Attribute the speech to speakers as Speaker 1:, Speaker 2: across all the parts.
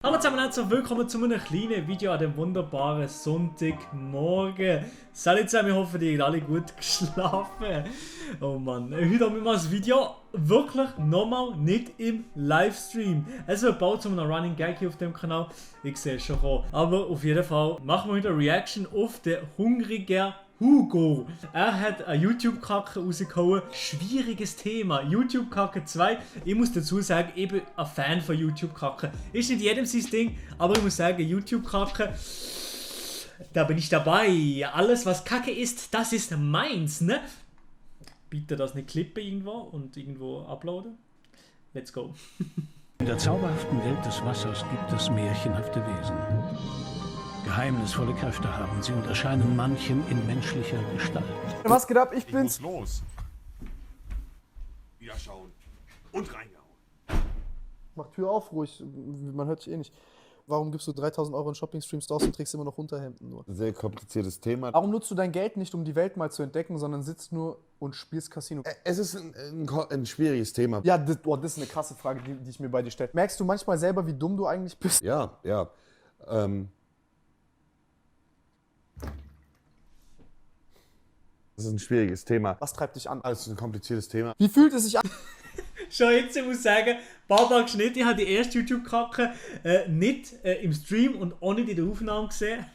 Speaker 1: Hallo zusammen und herzlich willkommen zu einem kleinen Video an dem wunderbaren Sonntagmorgen. Salut zusammen, ich hoffe, ihr habt alle gut geschlafen. Oh Mann, heute haben wir mal das Video wirklich nochmal nicht im Livestream. Es wird bald zu einem Running Gag hier auf dem Kanal, ich sehe es schon kommen. Aber auf jeden Fall machen wir heute eine Reaction auf den hungrigen Hugo. Er hat eine YouTube-Kacke rausgehauen. Schwieriges Thema. YouTube-Kacke 2. Ich muss dazu sagen, ich bin ein Fan von YouTube-Kacke. Ist nicht jedem sein Ding, aber ich muss sagen, YouTube-Kacke, da bin ich dabei. Alles, was Kacke ist, das ist meins, ne? Bitte das nicht klippen irgendwo und irgendwo uploaden. Let's go.
Speaker 2: In der zauberhaften Welt des Wassers gibt es märchenhafte Wesen. Geheimnisvolle Kräfte haben sie und erscheinen manchen in menschlicher Gestalt.
Speaker 3: Was geht ab? Ich bin's.
Speaker 4: Muss los. Wieder schauen. Und reingehauen.
Speaker 3: Mach Tür auf, ruhig. Man hört dich eh nicht. Warum gibst du 3.000 Euro in Shopping-Streams aus und trägst immer noch Unterhemden nur?
Speaker 5: Sehr kompliziertes Thema.
Speaker 3: Warum nutzt du dein Geld nicht, um die Welt mal zu entdecken, sondern sitzt nur und spielst Casino?
Speaker 5: Es ist ein schwieriges Thema.
Speaker 3: Ja, das ist eine krasse Frage, die ich mir bei dir stelle. Merkst du manchmal selber, wie dumm du eigentlich bist?
Speaker 5: Ja. Das ist ein schwieriges Thema.
Speaker 3: Was treibt dich an?
Speaker 5: Es ist ein kompliziertes Thema.
Speaker 3: Wie fühlt es sich an?
Speaker 1: Schon jetzt, ich muss sagen, Baba Geschnitt, ich habe die erste YouTube-Kacke nicht im Stream und auch nicht in der Aufnahme gesehen.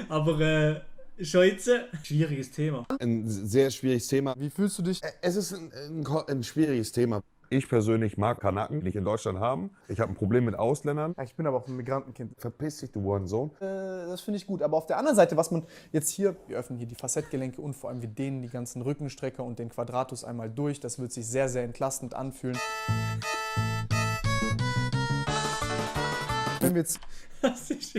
Speaker 1: Aber schon jetzt schwieriges Thema.
Speaker 5: Ein sehr schwieriges Thema.
Speaker 3: Wie fühlst du dich?
Speaker 5: Es ist ein schwieriges Thema. Ich persönlich mag Kanaken nicht in Deutschland haben. Ich habe ein Problem mit Ausländern.
Speaker 3: Ja, ich bin aber auch ein Migrantenkind.
Speaker 5: Verpiss dich, du Hurensohn.
Speaker 3: Das finde ich gut. Aber auf der anderen Seite, was man jetzt hier, wir öffnen hier die Facettgelenke und vor allem wir dehnen die ganzen Rückenstrecker und den Quadratus einmal durch. Das wird sich sehr, sehr entlastend anfühlen. Wenn wir jetzt
Speaker 1: Das ist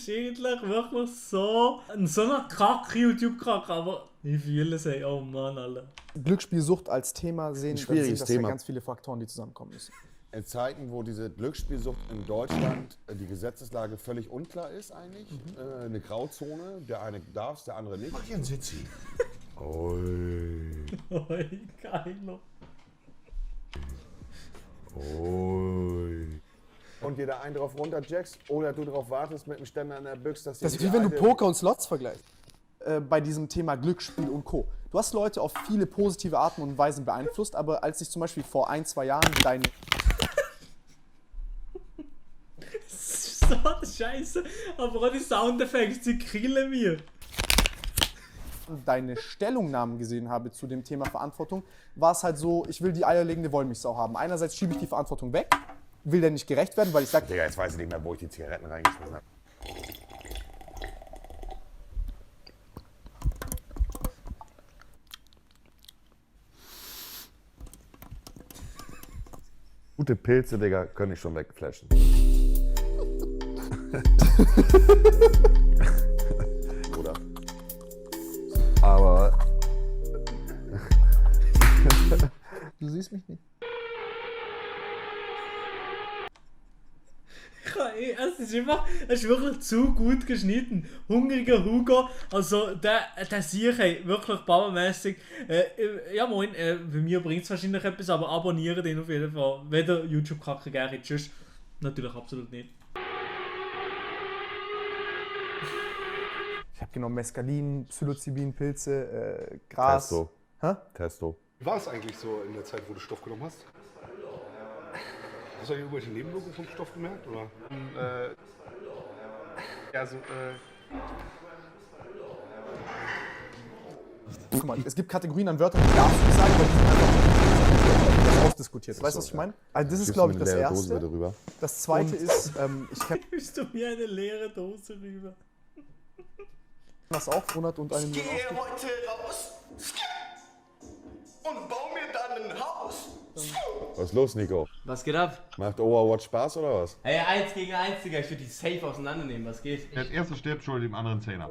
Speaker 1: eigentlich wirklich so eine Kack-YouTube-Kacke, aber ich fühle es, ey. Oh Mann, alle.
Speaker 3: Glücksspielsucht als Thema sehen, dann
Speaker 5: schwieriges
Speaker 3: sind das
Speaker 5: Thema.
Speaker 3: ja ganz viele Faktoren, die zusammenkommen müssen.
Speaker 5: In Zeiten, wo diese Glücksspielsucht in Deutschland die Gesetzeslage völlig unklar ist eigentlich, eine Grauzone, der eine darf es, der andere nicht.
Speaker 4: Mach hier einen Sitzi.
Speaker 5: Oi,
Speaker 1: Oi, geilo.
Speaker 5: oi. Und dir da einen drauf runterjackst oder du drauf wartest mit dem Ständer in der Büchse, dass
Speaker 3: Das ist wie wenn du Poker und Slots vergleichst. Bei diesem Thema Glücksspiel und Co. Du hast Leute auf viele positive Arten und Weisen beeinflusst, aber als sich zum Beispiel vor 1-2 Jahren
Speaker 1: So scheiße, aber auch die Soundeffekte, die killen mir.
Speaker 3: deine Stellungnahmen gesehen habe zu dem Thema Verantwortung, war es halt so, ich will die eierlegende Wollmilchsau haben. Einerseits schiebe ich die Verantwortung weg, will der nicht gerecht werden, weil ich sage,
Speaker 5: Digga, jetzt weiß ich nicht mehr, wo ich die Zigaretten reingeschmissen habe. Gute Pilze, Digga, können ich schon wegflashen. Oder? Aber
Speaker 3: du siehst mich nicht.
Speaker 1: Es ist wirklich zu gut geschnitten. Hungriger Hugo, also der Sieg, wirklich bauermässig. Ja moin, bei mir bringt es wahrscheinlich etwas, aber abonniere den auf jeden Fall. Wenn der YouTube-Kacke gerne tschüss. Natürlich absolut nicht.
Speaker 3: Ich habe genommen Mescalin, Psilocybin, Pilze, Gras.
Speaker 5: Testo.
Speaker 3: Hä?
Speaker 5: Testo.
Speaker 4: Wie war es eigentlich so in der Zeit, wo du Stoff genommen hast? Hast du irgendwelche Nebenwirkungen vom Stoff gemerkt? Oder?
Speaker 3: Guck mal, es gibt Kategorien an Wörtern, die darfst du nicht sagen, aber die sind einfach ausdiskutiert. Weißt du, was ich meine? Also das ist, glaube ich, das Erste.
Speaker 5: Rüber.
Speaker 3: Das Zweite ist, ich kenne
Speaker 1: Bist du mir eine leere Dose rüber?
Speaker 3: das auch, 101
Speaker 6: Gehe
Speaker 3: Millionen
Speaker 6: heute raus und baue mir dann ein Haus.
Speaker 5: Was ist los, Nico?
Speaker 1: Was geht ab?
Speaker 5: Macht Overwatch Spaß oder was?
Speaker 1: Hey, 1 gegen 1, Digga, ich würde die safe auseinandernehmen, was geht?
Speaker 4: Der erste stirbt, schuldet dem anderen Zehner.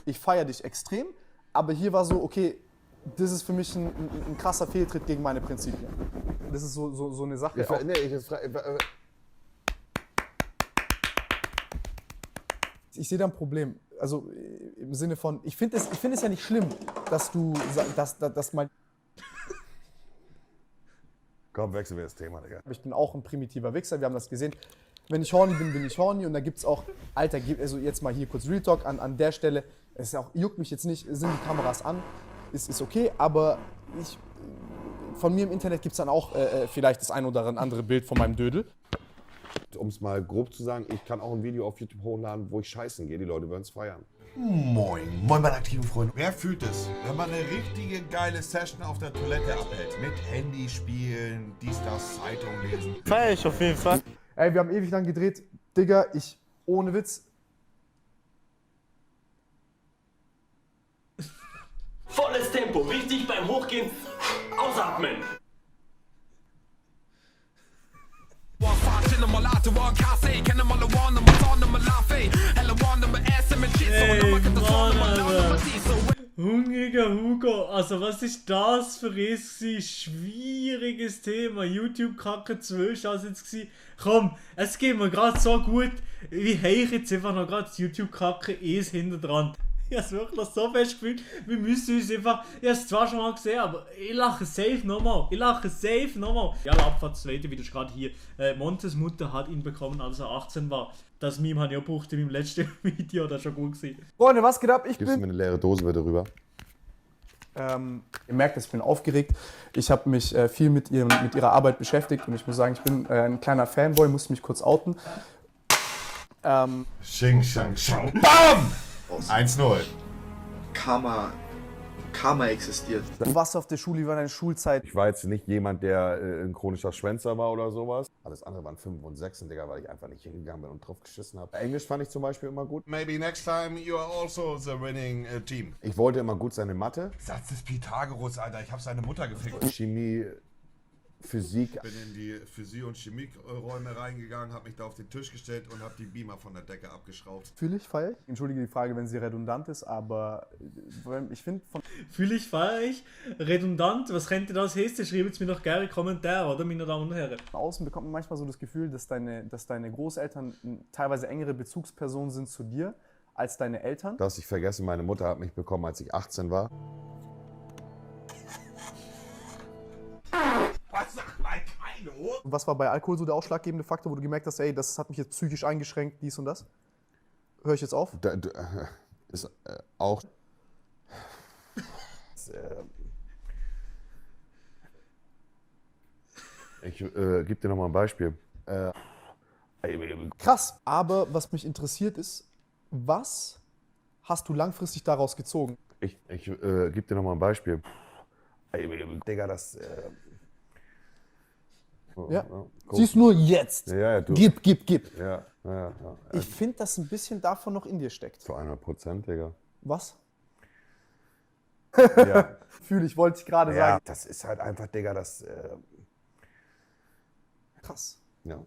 Speaker 3: Ich feiere dich extrem, aber hier war so, okay, das ist für mich ein krasser Fehltritt gegen meine Prinzipien. Das ist so eine Sache. Ich sehe da ein Problem. Also im Sinne von, ich finde es ja nicht schlimm, dass du, dass mal
Speaker 5: Komm, wechseln wir das Thema, Digga.
Speaker 3: Ich bin auch ein primitiver Wichser, wir haben das gesehen. Wenn ich horny bin, bin ich horny. Und da gibt es auch, Alter, also jetzt mal hier kurz Real Talk an der Stelle. Es ist ja auch, juckt mich jetzt nicht, sind die Kameras an, ist okay, aber von mir im Internet gibt es dann auch vielleicht das ein oder andere Bild von meinem Dödel.
Speaker 5: Um es mal grob zu sagen, ich kann auch ein Video auf YouTube hochladen, wo ich scheißen gehe. Die Leute würden es feiern.
Speaker 7: Moin meine aktiven Freunde. Wer fühlt es, wenn man eine richtige geile Session auf der Toilette abhält? Mit Handy spielen, dies, das, Zeitung lesen.
Speaker 8: Feier ich auf jeden Fall.
Speaker 3: Ey, wir haben ewig lang gedreht. Digga, ohne Witz.
Speaker 6: Volles Tempo, richtig beim Hochgehen. Ausatmen.
Speaker 1: Ey, Mann, Alter. Hungriger Hugo, also was ist das für ein schwieriges Thema? YouTube-Kacke 2 ist das jetzt gewesen. Komm, es geht mir gerade so gut, wie ich jetzt einfach noch gerade YouTube-Kacke hinter dran. Ich habe es wirklich so fest gefühlt, wir müssen uns einfach, ich habe es zwar schon mal gesehen, aber ich lache safe nochmal, Ja, Abfahrt 2, wie du gerade hier, Montes Mutter hat ihn bekommen, als er 18 war. Das Meme habe ich auch gebraucht in meinem letzten Video, das ist schon gut gewesen.
Speaker 3: Freunde, was geht ab? Ich
Speaker 5: Gibst du mir eine leere Dose wieder rüber?
Speaker 3: Ihr merkt, ich bin aufgeregt. Ich habe mich viel mit ihrer Arbeit beschäftigt und ich muss sagen, ich bin ein kleiner Fanboy, muss mich kurz outen.
Speaker 7: Xing, Shang, Shang. BAM! 1-0.
Speaker 8: Karma existiert.
Speaker 3: Du warst auf der Schule, wie war deine Schulzeit?
Speaker 5: Ich war jetzt nicht jemand, der ein chronischer Schwänzer war oder sowas. Alles andere waren 5 und 6, Digga, weil ich einfach nicht hingegangen bin und drauf geschissen habe. Englisch fand ich zum Beispiel immer gut.
Speaker 7: Maybe next time you are also the winning team.
Speaker 5: Ich wollte immer gut sein in Mathe,
Speaker 7: Satz des Pythagoras, Alter. Ich hab seine Mutter gefickt.
Speaker 5: Chemie, Physik.
Speaker 7: Bin in die Physik- und Chemieräume reingegangen, habe mich da auf den Tisch gestellt und habe die Beamer von der Decke abgeschraubt.
Speaker 3: Fühle ich, feier ich. Entschuldige die Frage, wenn sie redundant ist, aber ich finde von
Speaker 1: Fühle ich, feiere ich. Redundant, was könnte das heißen? Schreibt es mir doch gerne Kommentare, oder, meine Damen und Herren?
Speaker 3: außen bekommt man manchmal so das Gefühl, dass deine Großeltern teilweise engere Bezugspersonen sind zu dir als deine Eltern.
Speaker 5: Das ich vergessen, meine Mutter hat mich bekommen, als ich 18 war.
Speaker 7: Was sagt mal keine?
Speaker 3: Und was war bei Alkohol so der ausschlaggebende Faktor, wo du gemerkt hast, ey, das hat mich jetzt psychisch eingeschränkt, dies und das? Höre ich jetzt auf?
Speaker 5: Ist auch. Ich gebe dir noch mal ein Beispiel.
Speaker 3: Krass. Aber was mich interessiert ist, was hast du langfristig daraus gezogen?
Speaker 5: Ich gebe dir noch mal ein Beispiel. Digga, das.
Speaker 3: Ja.
Speaker 5: Guck.
Speaker 3: Siehst nur jetzt.
Speaker 5: Ja, du.
Speaker 3: Gib.
Speaker 5: Ja.
Speaker 3: Ich finde, dass ein bisschen davon noch in dir steckt.
Speaker 5: Zu 100%, Digga.
Speaker 3: Was?
Speaker 5: Ja.
Speaker 3: Fühle ich, wollte ich gerade
Speaker 5: Ja,
Speaker 3: sagen.
Speaker 5: das ist halt einfach, Digga, das.
Speaker 3: Krass.
Speaker 5: Ja.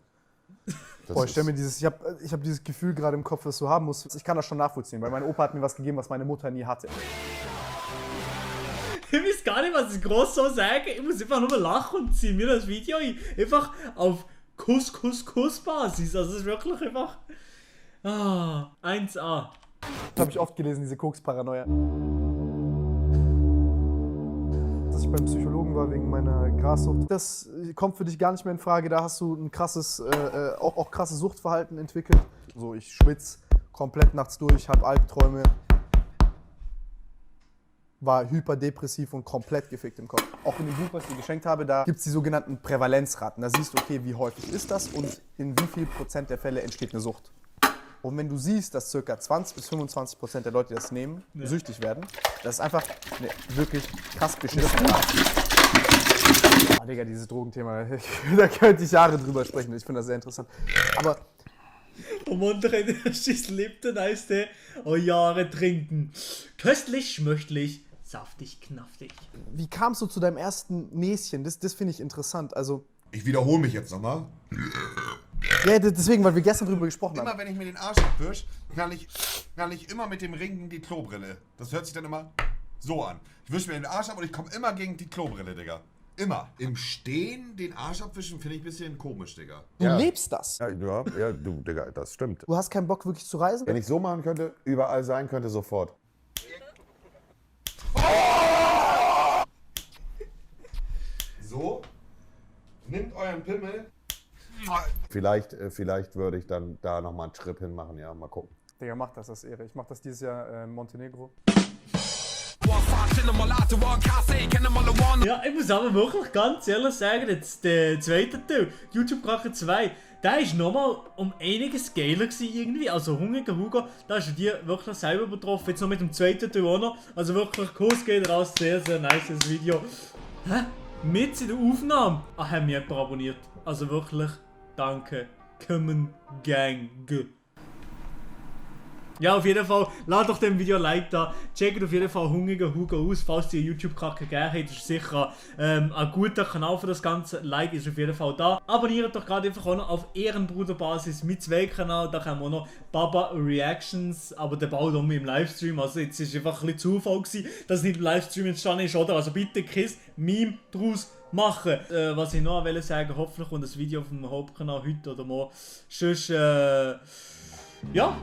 Speaker 3: Boah, ich stell mir ich hab dieses Gefühl gerade im Kopf, was du haben musst. Ich kann das schon nachvollziehen, weil mein Opa hat mir was gegeben, was meine Mutter nie hatte.
Speaker 1: Ich weiß gar nicht, was ich groß so sagen. Ich muss einfach nur lachen und ziehe mir das Video ein. Einfach auf Kuss-Basis. Also es ist wirklich einfach. 1A.
Speaker 3: Das habe ich oft gelesen, diese Koks-Paranoia. Dass ich beim Psychologen war wegen meiner Grassucht. Das kommt für dich gar nicht mehr in Frage. Da hast du ein krasses, auch krasses Suchtverhalten entwickelt. So, ich schwitze komplett nachts durch, habe Albträume. War hyperdepressiv und komplett gefickt im Kopf. Auch in dem Buch, was ich dir geschenkt habe, da gibt es die sogenannten Prävalenzraten. Da siehst du, okay, wie häufig ist das und in wie viel Prozent der Fälle entsteht eine Sucht. Und wenn du siehst, dass ca. 20-25% der Leute, die das nehmen, süchtig werden, das ist einfach eine wirklich krass beschissene Art. Oh, Digga, dieses Drogenthema, da könnte ich Jahre drüber sprechen. Ich finde das sehr interessant. Aber
Speaker 1: Am Montag ist Lipton Eistee Jahre trinken. Köstlich, schmöchtlich, saftig, knaftig.
Speaker 3: wie kamst du zu deinem ersten Näschen? Das finde ich interessant. Also,
Speaker 7: Ich wiederhole mich jetzt nochmal.
Speaker 3: ja, deswegen, weil wir gestern drüber gesprochen haben.
Speaker 7: Immer wenn ich mir den Arsch abwisch, knall ich immer mit dem Ring gegen die Klobrille. Das hört sich dann immer so an. Ich wische mir den Arsch ab und ich komme immer gegen die Klobrille, Digga. Immer. Im Stehen den Arsch abwischen finde ich ein bisschen komisch, Digga.
Speaker 3: Du lebst das.
Speaker 5: Ja, du, Digga, das stimmt.
Speaker 3: Du hast keinen Bock, wirklich zu reisen?
Speaker 5: Wenn ich so machen könnte, überall sein könnte, sofort.
Speaker 7: So. Nehmt euren Pimmel.
Speaker 5: Vielleicht würde ich dann da nochmal einen Trip hinmachen, ja, mal gucken.
Speaker 3: Digga, mach das ist Ehre. Ich mach das dieses Jahr in Montenegro.
Speaker 1: Ja, ich muss aber wirklich ganz ehrlich sagen, jetzt der zweite Teil, YouTube-Kracher 2, der ist nochmal um einiges geiler gewesen irgendwie. Also Hungriger Hugo, da hast du dir wirklich selber übertroffen. Jetzt noch mit dem zweiten Teil auch noch. Also wirklich, Kuss geht raus, sehr, sehr nice Video. Hä? Mit in der Aufnahme? Ah, haben wir jemand abonniert. Also wirklich, danke. Kommen Gang. Ja, auf jeden Fall, lasst doch dem Video ein Like da. Checkt auf jeden Fall Hungriger Hugo aus, falls ihr YouTube-Kacke gegeben habt. Das ist sicher ein guter Kanal für das Ganze. Like ist auf jeden Fall da. Abonniert doch gerade einfach auch noch auf Ehrenbruderbasis mit 2 Kanal. Da haben wir auch noch Baba Reactions, aber der baut um im Livestream. Also jetzt ist einfach ein bisschen Zufall gewesen, dass es nicht im Livestream entstanden ist, oder? Also bitte Kiss Meme draus machen. Was ich noch will sagen, hoffentlich kommt das Video auf dem Hauptkanal heute oder morgen. Sonst, ja.